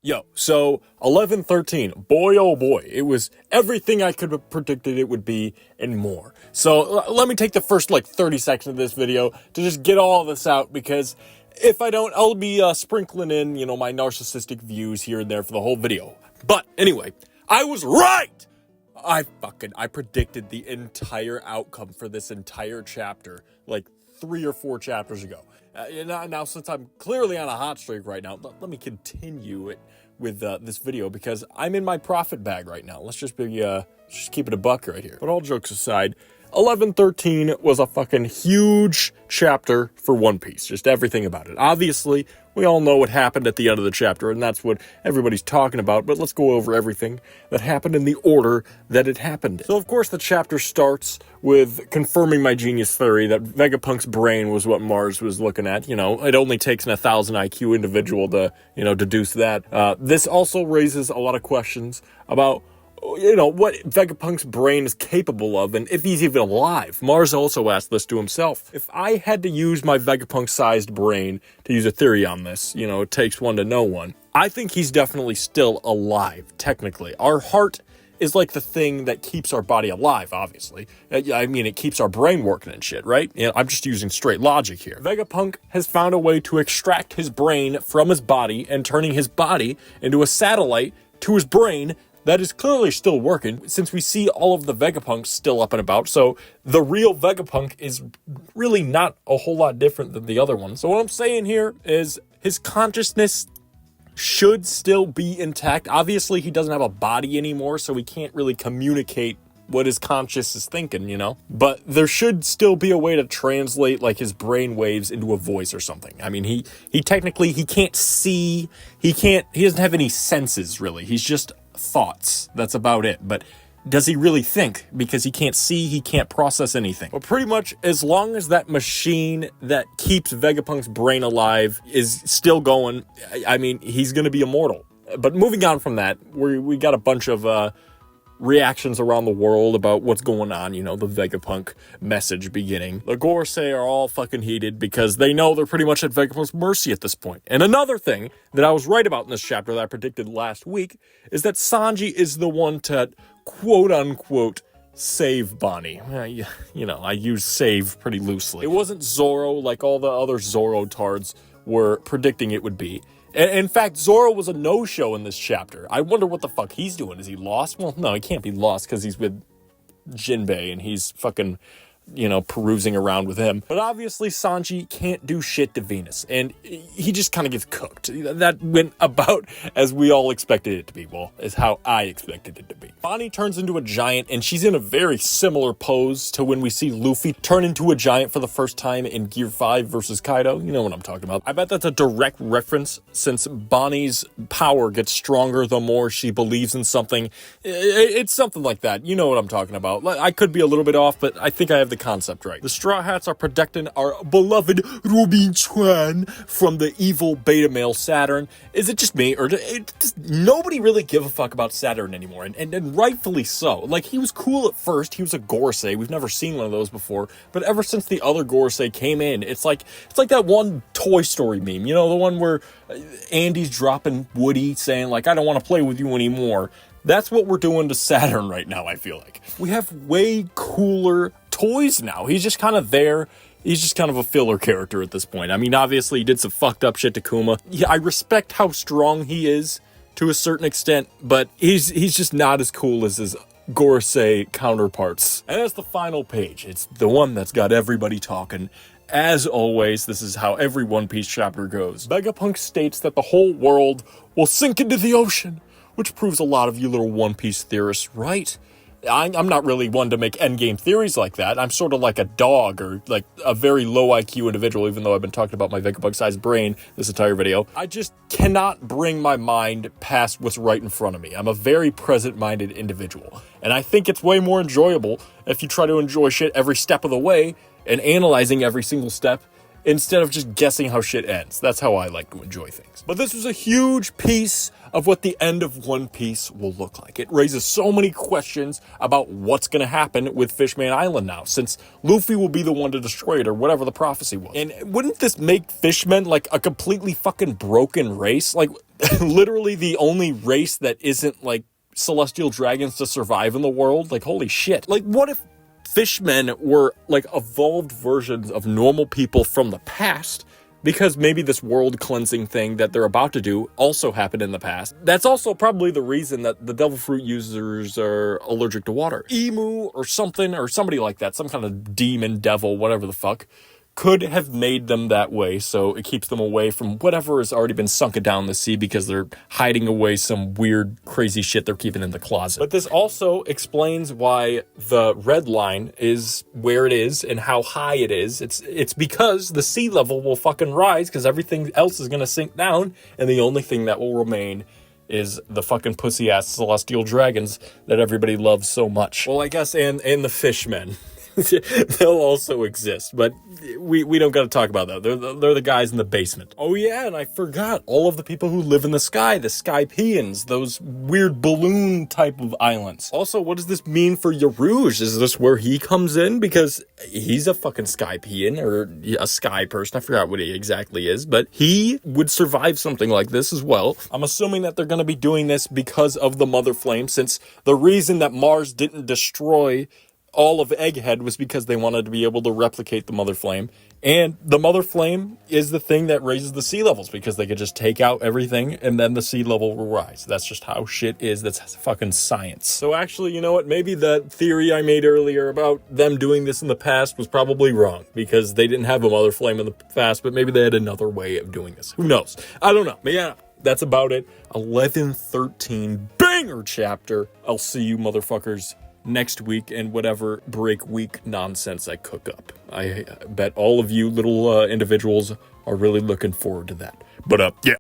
Yo, so 11:13, boy oh boy, it was everything I could have predicted it would be and more. So let me take the first 30 seconds of this video to just get all of this out, because if I don't, I'll be sprinkling in, my narcissistic views here and there for the whole video. But anyway, I was right! I predicted the entire outcome for this entire chapter, 3 or 4 chapters ago. Now, since I'm clearly on a hot streak right now, let me continue it with this video, because I'm in my profit bag right now. Let's just keep it a buck right here. But all jokes aside, 11:13 was a fucking huge chapter for One Piece. Just everything about it. Obviously, we all know what happened at the end of the chapter, and that's what everybody's talking about, but let's go over everything that happened in the order that it happened. So, of course, the chapter starts with confirming my genius theory that Vegapunk's brain was what Mars was looking at. It only takes an 1,000 IQ individual to, deduce that. This also raises a lot of questions about what Vegapunk's brain is capable of, and if he's even alive. Mars also asked this to himself. If I had to use my Vegapunk-sized brain to use a theory on this, it takes one to know one, I think he's definitely still alive, technically. Our heart is like the thing that keeps our body alive, obviously. I mean, it keeps our brain working and shit, right? I'm just using straight logic here. Vegapunk has found a way to extract his brain from his body and turning his body into a satellite to his brain that is clearly still working, since we see all of the Vegapunks still up and about. So the real Vegapunk is really not a whole lot different than the other one. So what I'm saying here is his consciousness should still be intact. Obviously, he doesn't have a body anymore, so he can't really communicate what his conscious is thinking, But there should still be a way to translate, his brain waves into a voice or something. I mean, he technically, he can't see, he doesn't have any senses, really. He's just thoughts. That's about it. But does he really think? Because he can't see, he can't process anything. But pretty much, as long as that machine that keeps Vegapunk's brain alive is still going, I mean, he's going to be immortal. But moving on from that, we got a bunch of reactions around the world about what's going on, the Vegapunk message beginning. The Gorosei are all fucking heated because they know they're pretty much at Vegapunk's mercy at this point. And another thing that I was right about in this chapter that I predicted last week is that Sanji is the one to quote-unquote save Bonnie. I use save pretty loosely. It wasn't Zoro like all the other Zoro tards were predicting it would be. In fact, Zoro was a no-show in this chapter. I wonder what the fuck he's doing. Is he lost? Well, no, he can't be lost because he's with Jinbei and he's fucking, perusing around with him. But obviously, Sanji can't do shit to Venus, and he just kind of gets cooked. That went about as we all expected it to be. Well, is how I expected it to be. Bonnie turns into a giant, and she's in a very similar pose to when we see Luffy turn into a giant for the first time in Gear 5 versus Kaido. You know what I'm talking about. I bet that's a direct reference, since Bonnie's power gets stronger the more she believes in something. It's something like that. You know what I'm talking about. I could be a little bit off, but I think I have the concept right. The Straw Hats are protecting our beloved Robin Chuan from the evil beta male Saturn. Is it just me, or does nobody really give a fuck about Saturn anymore? And rightfully so. He was cool at first. He was a Gorosei. We've never seen one of those before. But ever since the other Gorosei came in, it's like that one Toy Story meme. The one where Andy's dropping Woody saying, I don't want to play with you anymore. That's what we're doing to Saturn right now, I feel like. We have way cooler toys now. He's just kind of there. He's just kind of a filler character at this point. I mean, obviously, he did some fucked up shit to Kuma. Yeah, I respect how strong he is to a certain extent, but he's just not as cool as his Gorosei counterparts. And that's the final page. It's the one that's got everybody talking. As always, this is how every One Piece chapter goes. Vegapunk states that the whole world will sink into the ocean, which proves a lot of you little One Piece theorists right. I'm not really one to make endgame theories like that. I'm sort of like a dog, or like a very low IQ individual, even though I've been talking about my Vegapunk-sized brain this entire video. I just cannot bring my mind past what's right in front of me. I'm a very present-minded individual. And I think it's way more enjoyable if you try to enjoy shit every step of the way and analyzing every single step, instead of just guessing how shit ends. That's how I like to enjoy things. But this was a huge piece of what the end of One Piece will look like. It raises so many questions about what's going to happen with Fishman Island now, since Luffy will be the one to destroy it, or whatever the prophecy was. And wouldn't this make Fishmen like a completely fucking broken race? Like, literally the only race that isn't like celestial dragons to survive in the world. Like, holy shit. Like, what if fishmen were like evolved versions of normal people from the past? Because maybe this world cleansing thing that they're about to do also happened in the past. That's also probably the reason that the devil fruit users are allergic to water. IMU or something, or somebody like that, some kind of demon, devil, whatever the fuck, could have made them that way, so it keeps them away from whatever has already been sunken down the sea because they're hiding away some weird, crazy shit they're keeping in the closet. But this also explains why the red line is where it is and how high it is. It's because the sea level will fucking rise because everything else is gonna sink down, and the only thing that will remain is the fucking pussy-ass celestial dragons that everybody loves so much. Well, I guess, and the fishmen. They'll also exist, but we don't got to talk about that. They're the guys in the basement. Oh yeah, and I forgot all of the people who live in the sky, the Skypeans, those weird balloon type of islands. Also, what does this mean for Yarouge? Is this where he comes in? Because he's a fucking Skypean, or a sky person. I forgot what he exactly is, but he would survive something like this as well. I'm assuming that they're going to be doing this because of the Mother Flame, since the reason that Mars didn't destroy all of Egghead was because they wanted to be able to replicate the Mother Flame. And the Mother Flame is the thing that raises the sea levels, because they could just take out everything and then the sea level will rise. That's just how shit is. That's fucking science. So actually, you know what? Maybe that theory I made earlier about them doing this in the past was probably wrong, because they didn't have a Mother Flame in the past, but maybe they had another way of doing this. Who knows? I don't know. But yeah, that's about it. 11-13 banger chapter. I'll see you motherfuckers next week and whatever break week nonsense I cook up. I bet all of you little individuals are really looking forward to that. But yeah.